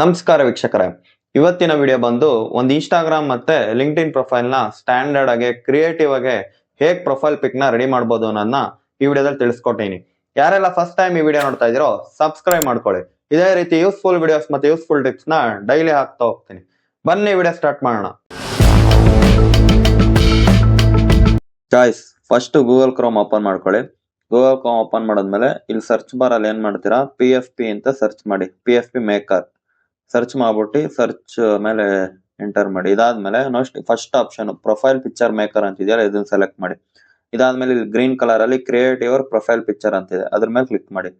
ನಮಸ್ಕಾರ ವೀಕ್ಷಕರೇ, ಇವತ್ತಿನ ವಿಡಿಯೋ ಬಂದು ಒಂದು ಇನ್ಸ್ಟಾಗ್ರಾಮ್ ಮತ್ತೆ ಲಿಂಕ್ಡ್ ಇನ್ ಪ್ರೊಫೈಲ್ ನ ಸ್ಟ್ಯಾಂಡರ್ಡ್ ಆಗಿ ಕ್ರಿಯೇಟಿವ್ ಆಗಿ ಹೇಗ್ ಪ್ರೊಫೈಲ್ ಪಿಕ್ ನ ರೆಡಿ ಮಾಡಬಹುದು ಅನ್ನೋದನ್ನ ಈ ವಿಡಿಯೋದಲ್ಲಿ ತಿಳಿಸ್ಕೊಟ್ಟಿನಿ. ಯಾರೆಲ್ಲ ಫಸ್ಟ್ ಟೈಮ್ ಈ ವಿಡಿಯೋ ನೋಡ್ತಾ ಇದ್ದೀರೋ ಸಬ್ಸ್ಕ್ರೈಬ್ ಮಾಡ್ಕೊಳ್ಳಿ. ಇದೇ ರೀತಿ ಯೂಸ್ಫುಲ್ ವಿಡಿಯೋಸ್ ಮತ್ತೆ ಯೂಸ್ಫುಲ್ ಟಿಪ್ಸ್ ನ ಡೈಲಿ ಹಾಕ್ತಾ ಹೋಗ್ತೀನಿ. ಬನ್ನಿ ವಿಡಿಯೋ ಸ್ಟಾರ್ಟ್ ಮಾಡೋಣ. Guys, first Google Chrome open ಮಾಡ್ಕೊಳ್ಳಿ. ಗೂಗಲ್ ಕ್ರೋಮ್ ಓಪನ್ ಮಾಡಾದ್ಮೇಲೆ ಇಲ್ಲಿ ಸರ್ಚ್ ಬಾರ್ ಅಲ್ಲಿ ಏನ್ ಮಾಡ್ತೀರಾ, PFP ಅಂತ ಸರ್ಚ್ ಮಾಡಿ. PFP ಮೇಕರ್ ಸರ್ಚ್ ಮಾಡ್ಬಿಟ್ಟು ಸರ್ಚ್ ಮೇಲೆ ಎಂಟರ್ ಮಾಡಿ. ಇದಾದ್ಮೇಲೆ first option profile picture maker ಅಂತಿದೆಯಲ್ಲ, ಇದನ್ನ ಸೆಲೆಕ್ಟ್ ಮಾಡಿ. ಇದಾದ್ಮೇಲೆ ಇಲ್ಲಿ ಗ್ರೀನ್ ಕಲರ್ ಅಲ್ಲಿ ಕ್ರಿಯೇಟ್ ಯುವರ್ ಪ್ರೊಫೈಲ್ ಪಿಕ್ಚರ್ ಅಂತಿದೆ, ಅದ್ರ ಮೇಲೆ ಕ್ಲಿಕ್ ಮಾಡಿ.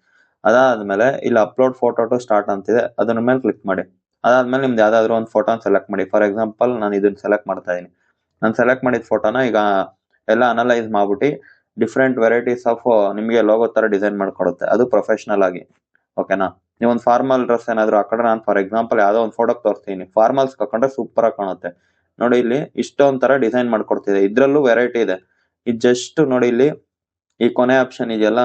ಅದಾದ್ಮೇಲೆ ಇಲ್ಲಿ ಅಪ್ಲೋಡ್ ಫೋಟೋ ಟು ಸ್ಟಾರ್ಟ್ ಅಂತಿದೆ, ಅದ್ರ ಮೇಲೆ ಕ್ಲಿಕ್ ಮಾಡಿ. ಅದಾದ್ಮೇಲೆ ನಿಮ್ದು ಯಾವ್ದಾದ್ರು ಒಂದು ಫೋಟೋನ ಸೆಲೆಕ್ಟ್ ಮಾಡಿ. ಫಾರ್ ಎಕ್ಸಾಂಪಲ್ ನಾನು ಇದನ್ನ ಸೆಲೆಕ್ಟ್ ಮಾಡ್ತಾ ಇದೀನಿ. ನಾನು ಸೆಲೆಕ್ಟ್ ಮಾಡಿದ ಫೋಟೋನ ಈಗ ಎಲ್ಲ ಅನಲೈಸ್ ಮಾಡ್ಬಿಟ್ಟು ಡಿಫ್ರೆಂಟ್ ವೆರೈಟೀಸ್ ಆಫ್ ನಿಮಗೆ ಲೋಗೋ ತರ ಡಿಸೈನ್ ಮಾಡ್ಕೊಡುತ್ತೆ, ಅದು ಪ್ರೊಫೆಷನಲ್ ಆಗಿ. ಓಕೆನಾ? ನೀವು ಒಂದು ಫಾರ್ಮಲ್ ಡ್ರೆಸ್ ಏನಾದ್ರು ಹಾಕೊಂಡ್ರೆ, ನಾನು ಫಾರ್ ಎಕ್ಸಾಂಪಲ್ ಯಾವ್ದೋ ಒಂದು ಫೋಟೋ ತೋರಿಸ್ತೀನಿ, ಫಾರ್ಮಲ್ಸ್ ಹಾಕೊಂಡ್ರೆ ಸೂಪರ್ ಆಗಿ ಕಾಣುತ್ತೆ. ನೋಡಿ ಇಲ್ಲಿ ಇಷ್ಟೊಂದ್ ತರ ಡಿಸೈನ್ ಮಾಡ್ಕೊಡ್ತಿದೆ, ಇದ್ರಲ್ಲೂ ವೆರೈಟಿ ಇದೆ. ಇದು ಜಸ್ಟ್ ನೋಡಿ ಇಲ್ಲಿ ಈ ಕೊನೆ ಆಪ್ಷನ್ ಇದೆಯಲ್ಲ,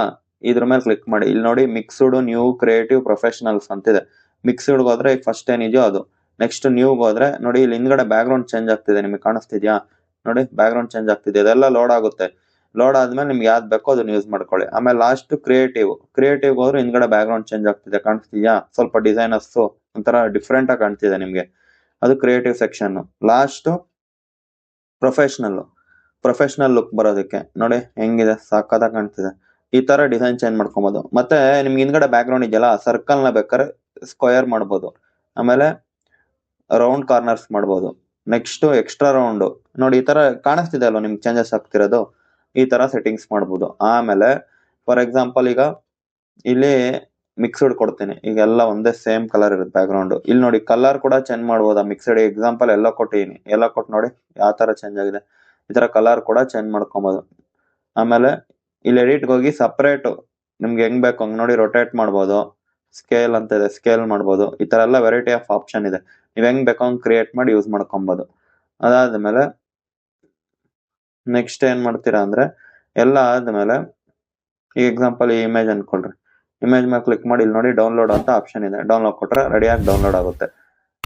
ಇದ್ರ ಮೇಲೆ ಕ್ಲಿಕ್ ಮಾಡಿ. ಇಲ್ಲಿ ನೋಡಿ ಮಿಕ್ಸ್ಡ್, ನ್ಯೂ, ಕ್ರಿಯೇಟಿವ್, ಪ್ರೊಫೆಷನಲ್ಸ್ ಅಂತಿದೆ. ಮಿಕ್ಸ್ಡ್ ಹೋದ್ರೆ ಈಗ ಫಸ್ಟ್ ಏನಿದೆಯೋ ಅದು. ನೆಕ್ಸ್ಟ್ ನ್ಯೂ ಹೋದ್ರೆ ನೋಡಿ ಇಲ್ಲಿ ಹಿಂದ್ಗಡೆ ಬ್ಯಾಕ್ ಗ್ರೌಂಡ್ ಚೇಂಜ್ ಆಗ್ತಿದೆ, ನಿಮಗೆ ಕಾಣಿಸ್ತಿದ್ಯಾ? ನೋಡಿ ಬ್ಯಾಕ್ ಗ್ರೌಂಡ್ ಚೇಂಜ್ ಆಗ್ತಿದೆ, ಇದೆಲ್ಲ ಲೋಡ್ ಆಗುತ್ತೆ. ಲೋಡ್ ಆದ್ಮೇಲೆ ನಿಮ್ಗೆ ಯಾವ್ದು ಬೇಕೋ ಅದನ್ನ ಯೂಸ್ ಮಾಡ್ಕೊಳ್ಳಿ. ಆಮೇಲೆ ಲಾಸ್ಟ್ ಕ್ರಿಯೇಟಿವ್ ಹೋದ್ರೆ ಹಿಂದ್ಗಡೆ ಬ್ಯಾಕ್ ಗ್ರೌಂಡ್ ಚೇಂಜ್ ಆಗ್ತಿದೆ, ಕಾಣಿಸ್ತಿದ್ಯಾ? ಸ್ವಲ್ಪ ಡಿಸೈನರ್ಸ್ ಒಂಥರ ಡಿಫ್ರೆಂಟ್ ಆಗಿ ಕಾಣ್ತಿದೆ ನಿಮ್ಗೆ, ಅದು creative section. Last professional look ಬರೋದಕ್ಕೆ ನೋಡಿ ಹೆಂಗಿದೆ, ಸಾಕಾದಾಗ ಕಾಣ್ತಿದೆ. ಈ ತರ ಡಿಸೈನ್ ಚೇಂಜ್ ಮಾಡ್ಕೊಬಹುದು. ಮತ್ತೆ ನಿಮ್ಗೆ ಹಿಂದ್ಗಡೆ ಬ್ಯಾಕ್ ಗ್ರೌಂಡ್ ಇದೆಯಲ್ಲ, ಸರ್ಕಲ್ ನ ಬೇಕಾದ್ರೆ ಸ್ಕ್ವಯರ್ ಮಾಡ್ಬೋದು. ಆಮೇಲೆ ರೌಂಡ್ ಕಾರ್ನರ್ಸ್ ಮಾಡ್ಬೋದು. ನೆಕ್ಸ್ಟ್ ಎಕ್ಸ್ಟ್ರಾ ರೌಂಡ್ ನೋಡಿ, ಈ ತರ ಕಾಣಿಸ್ತಿದೆ ಅಲ್ವಾ ನಿಮ್ಗೆ ಚೇಂಜಸ್ ಆಗ್ತಿರೋದು, ಈ ತರ ಸೆಟ್ಟಿಂಗ್ಸ್ ಮಾಡ್ಬೋದು. ಆಮೇಲೆ ಫಾರ್ ಎಕ್ಸಾಂಪಲ್ ಈಗ ಇಲ್ಲಿ ಮಿಕ್ಸ್ಡ್ ಕೊಡ್ತೀನಿ, ಈಗ ಎಲ್ಲ ಒಂದೇ ಸೇಮ್ ಕಲರ್ ಇರುತ್ತೆ ಬ್ಯಾಕ್ ಗ್ರೌಂಡ್. ಇಲ್ಲಿ ನೋಡಿ ಕಲರ್ ಕೂಡ ಚೇಂಜ್ ಮಾಡ್ಬೋದು. ಮಿಕ್ಸ್ಡ್ ಎಕ್ಸಾಂಪಲ್ ಎಲ್ಲ ಕೊಟ್ಟಿನಿ, ಎಲ್ಲ ಕೊಟ್ಟು ನೋಡಿ ಯಾವ ತರ ಚೇಂಜ್ ಆಗಿದೆ. ಈ ತರ ಕಲರ್ ಕೂಡ ಚೇಂಜ್ ಮಾಡ್ಕೊಬೋದು. ಆಮೇಲೆ ಇಲ್ಲಿ ಎಡಿಟ್ಗೆ ಹೋಗಿ ಸಪರೇಟ್ ನಿಮ್ಗೆ ಹೆಂಗ್ ಬೇಕು ಹಂಗ್ ನೋಡಿ ರೊಟೇಟ್ ಮಾಡ್ಬೋದು. ಸ್ಕೇಲ್ ಅಂತ ಇದೆ, ಸ್ಕೇಲ್ ಮಾಡ್ಬೋದು. ಈ ತರ ಎಲ್ಲ ವೆರೈಟಿ ಆಫ್ ಆಪ್ಷನ್ ಇದೆ, ನೀವ್ ಹೆಂಗ್ ಬೇಕೋ ಹಂಗ್ ಕ್ರಿಯೇಟ್ ಮಾಡಿ ಯೂಸ್ ಮಾಡ್ಕೊಬೋದು. ಅದಾದ್ಮೇಲೆ ನೆಕ್ಸ್ಟ್ ಏನ್ ಮಾಡ್ತೀರಾ ಅಂದ್ರೆ, ಎಲ್ಲ ಆದ್ಮೇಲೆ ಈ ಎಕ್ಸಾಂಪಲ್ ಈ ಇಮೇಜ್ ಅನ್ಕೊಳ್ರಿ. ಇಮೇಜ್ ಮೇಲೆ ಕ್ಲಿಕ್ ಮಾಡಿ, ಇಲ್ಲಿ ನೋಡಿ ಡೌನ್ಲೋಡ್ ಅಂತ ಆಪ್ಷನ್ ಇದೆ. ಡೌನ್ಲೋಡ್ ಕೊಟ್ರೆ ರೆಡಿಯಾಗಿ ಡೌನ್ಲೋಡ್ ಆಗುತ್ತೆ.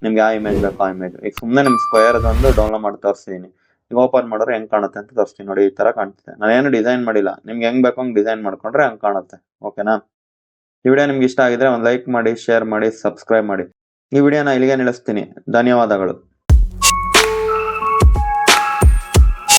ನಿಮ್ಗೆ ಯಾವ ಇಮೇಜ್ ಬೇಕೋ ಆ ಇಮೇಜ್. ಈಗ ಸುಮ್ಮನೆ ನಿಮ್ ಸ್ಕ್ವೇರ್ ಅದೊಂದು ಡೌನ್ಲೋಡ್ ಮಾಡಿ ತೋರಿಸ್ತೀನಿ. ಈಗ ಓಪನ್ ಮಾಡಿದ್ರೆ ಹೆಂಗ್ ಕಾಣುತ್ತೆ ಅಂತ ತೋರಿಸ್ತೀನಿ. ನೋಡಿ ಈ ತರ ಕಾಣ್ತಿದೆ. ನಾನೇನು ಡಿಸೈನ್ ಮಾಡಿಲ್ಲ, ನಿಮ್ಗೆ ಹೆಂಗ್ ಬೇಕೋ ಹಂಗ್ ಡಿಸೈನ್ ಮಾಡ್ಕೊಂಡ್ರೆ ಹಂಗ್ ಕಾಣುತ್ತೆ. ಓಕೆನಾ? ಈ ವಿಡಿಯೋ ನಿಮ್ಗೆ ಇಷ್ಟ ಆಗಿದ್ರೆ ಒಂದು ಲೈಕ್ ಮಾಡಿ, ಶೇರ್ ಮಾಡಿ, ಸಬ್ಸ್ಕ್ರೈಬ್ ಮಾಡಿ. ಈ ವಿಡಿಯೋನ ಇಲ್ಲಿಗೆ ನಿಲ್ಲಿಸ್ತೀನಿ. ಧನ್ಯವಾದಗಳು.